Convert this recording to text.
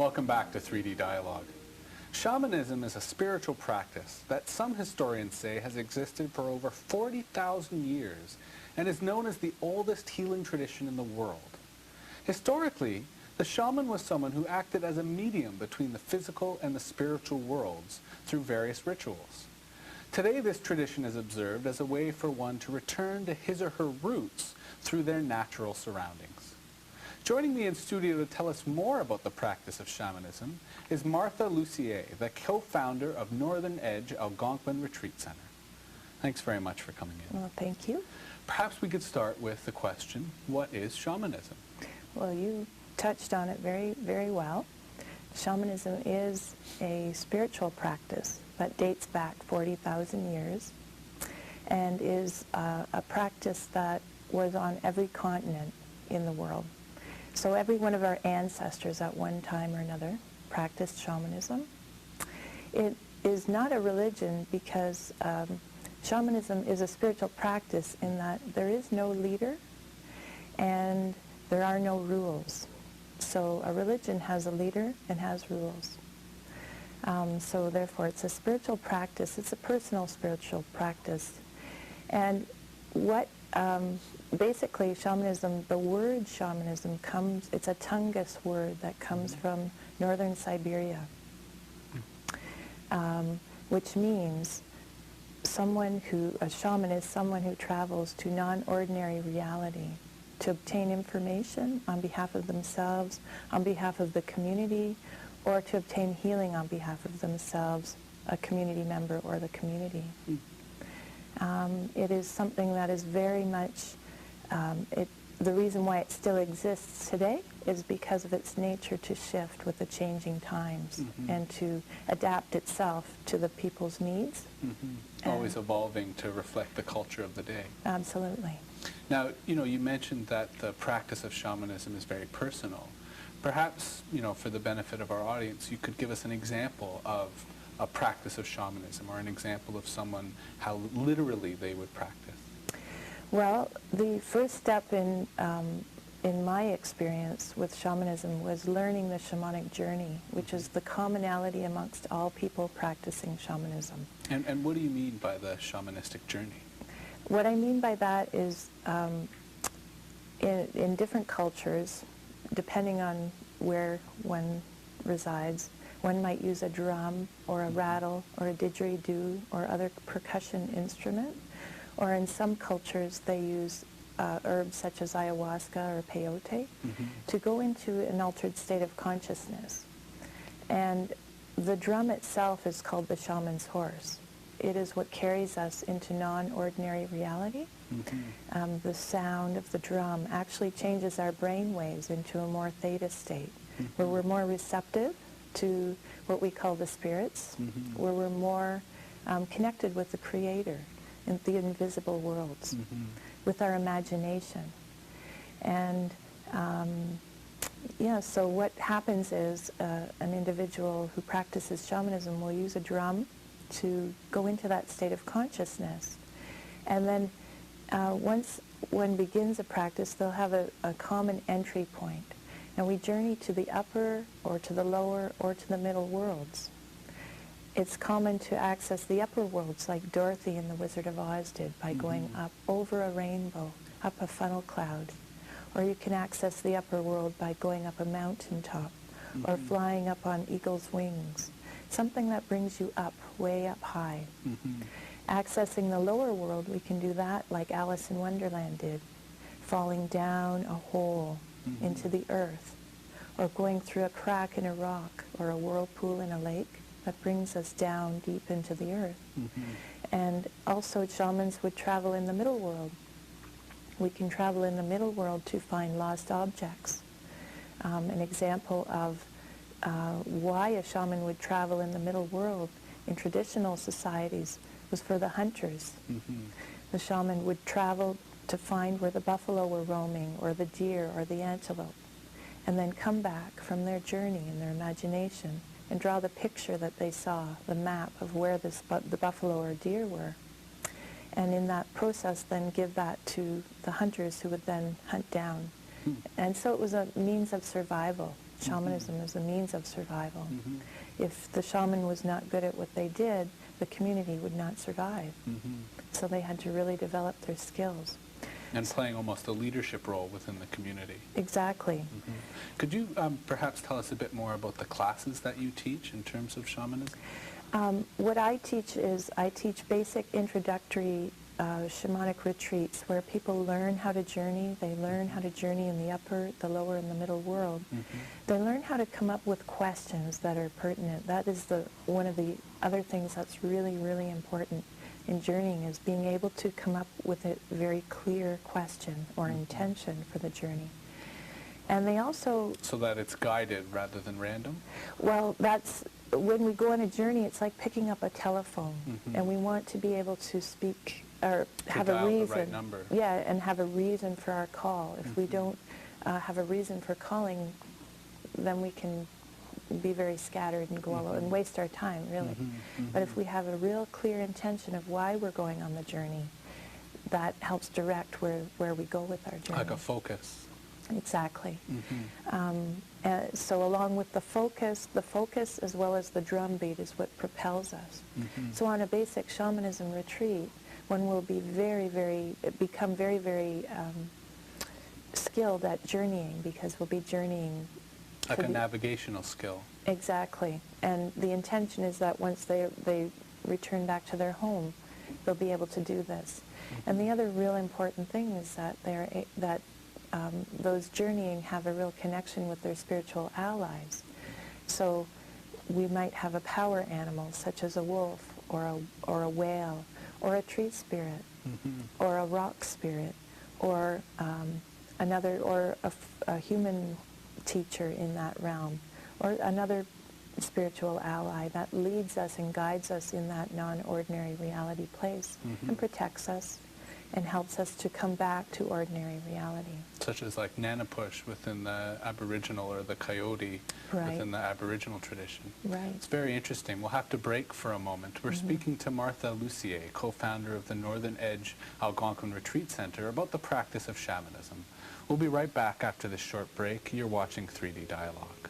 Welcome back to 3D Dialogue. Shamanism is a spiritual practice that some historians say has existed for over 40,000 years and is known as the oldest healing tradition in the world. Historically, the shaman was someone who acted as a medium between the physical and the spiritual worlds through various rituals. Today, this tradition is observed as a way for one to return to his or her roots through their natural surroundings. Joining me in studio to tell us more about the practice of shamanism is Martha Lucier, the co-founder of Northern Edge Algonquin Retreat Center. Thanks very much for coming in. Well, thank you. Perhaps we could start with the question, what is shamanism? Well, you touched on it very, very well. Shamanism is a spiritual practice that dates back 40,000 years and is a practice that was on every continent in the world. So every one of our ancestors at one time or another practiced shamanism. It is not a religion because shamanism is a spiritual practice in that there is no leader and there are no rules. So a religion has a leader and has rules. So therefore it's a spiritual practice. It's a personal spiritual practice. And what basically shamanism, the word shamanism comes, it's a Tungus word that comes from northern Siberia, which means a shaman is someone who travels to non-ordinary reality to obtain information on behalf of themselves, on behalf of the community, or to obtain healing on behalf of themselves, a community member, or the community. It is something that is very much, the reason why it still exists today is because of its nature to shift with the changing times and to adapt itself to the people's needs. Always evolving to reflect the culture of the day. Absolutely. Now, you mentioned that the practice of shamanism is very personal. Perhaps, for the benefit of our audience, you could give us an example of a practice of shamanism or an example of someone, how literally they would practice. Well, the first step in my experience with shamanism was learning the shamanic journey, which is the commonality amongst all people practicing shamanism. And what do you mean by the shamanistic journey? What I mean by that is in different cultures, depending on where one resides, one might use a drum or a rattle or a didgeridoo or other percussion instrument. Or in some cultures they use herbs such as ayahuasca or peyote to go into an altered state of consciousness. And the drum itself is called the shaman's horse. It is what carries us into non-ordinary reality. The sound of the drum actually changes our brain waves into a more theta state, where we're more receptive to what we call the spirits, where we're more connected with the Creator in the invisible worlds, with our imagination. And so what happens is an individual who practices shamanism will use a drum to go into that state of consciousness. And then once one begins a practice, they'll have a common entry point. And we journey to the upper or to the lower or to the middle worlds. It's common to access the upper worlds like Dorothy in The Wizard of Oz did by going up over a rainbow, up a funnel cloud. Or you can access the upper world by going up a mountaintop or flying up on eagle's wings. Something that brings you up, way up high. Accessing the lower world, we can do that like Alice in Wonderland did, falling down a hole into the earth, or going through a crack in a rock or a whirlpool in a lake that brings us down deep into the earth. And also shamans would travel in the middle world. We can travel in the middle world to find lost objects. An example of why a shaman would travel in the middle world in traditional societies was for the hunters. The shaman would travel to find where the buffalo were roaming, or the deer, or the antelope, and then come back from their journey in their imagination and draw the picture that they saw, the map of where the buffalo or deer were. And in that process then give that to the hunters who would then hunt down. And so it was a means of survival. shamanism as a means of survival. Mm-hmm. If the shaman was not good at what they did, the community would not survive. Mm-hmm. So they had to really develop their skills. And playing almost a leadership role within the community. Exactly. Mm-hmm. Could you perhaps tell us a bit more about the classes that you teach in terms of shamanism? What I teach is I teach basic introductory shamanic retreats where people learn how to journey. They learn how to journey in the upper, the lower, and the middle world. Mm-hmm. They learn how to come up with questions that are pertinent. That is one of the other things that's really, really important in journeying, is being able to come up with a very clear question or Mm-hmm. intention for the journey. And they also... So that it's guided rather than random? Well, that's... When we go on a journey, it's like picking up a telephone, Mm-hmm. and we want to be able to speak or To have a dial reason. the right number. Yeah, and have a reason for our call. If we Mm-hmm. don't have a reason for calling, then we can be very scattered and go all and waste our time, really. Mm-hmm. But if we have a real clear intention of why we're going on the journey, that helps direct where we go with our journey. Like a focus. Exactly. Mm-hmm. So along with the focus as well as the drum beat is what propels us. Mm-hmm. So on a basic shamanism retreat, one will be become very, very skilled at journeying, because we'll be journeying. Like a navigational skill. Exactly. And the intention is that once they return back to their home, they'll be able to do this. Mm-hmm. And the other real important thing is that those journeying have a real connection with their spiritual allies. So we might have a power animal, such as a wolf or a whale or a tree spirit, Mm-hmm. or a rock spirit, or a human teacher in that realm, or another spiritual ally that leads us and guides us in that non-ordinary reality place, Mm-hmm. and protects us and helps us to come back to ordinary reality. Such as like Nanapush within the Aboriginal, or the coyote Right. within the Aboriginal tradition. Right. It's very interesting. We'll have to break for a moment. We're Mm-hmm. speaking to Martha Lucier, co-founder of the Northern Edge Algonquin Retreat Center, about the practice of shamanism. We'll be right back after this short break. You're watching 3D Dialogue.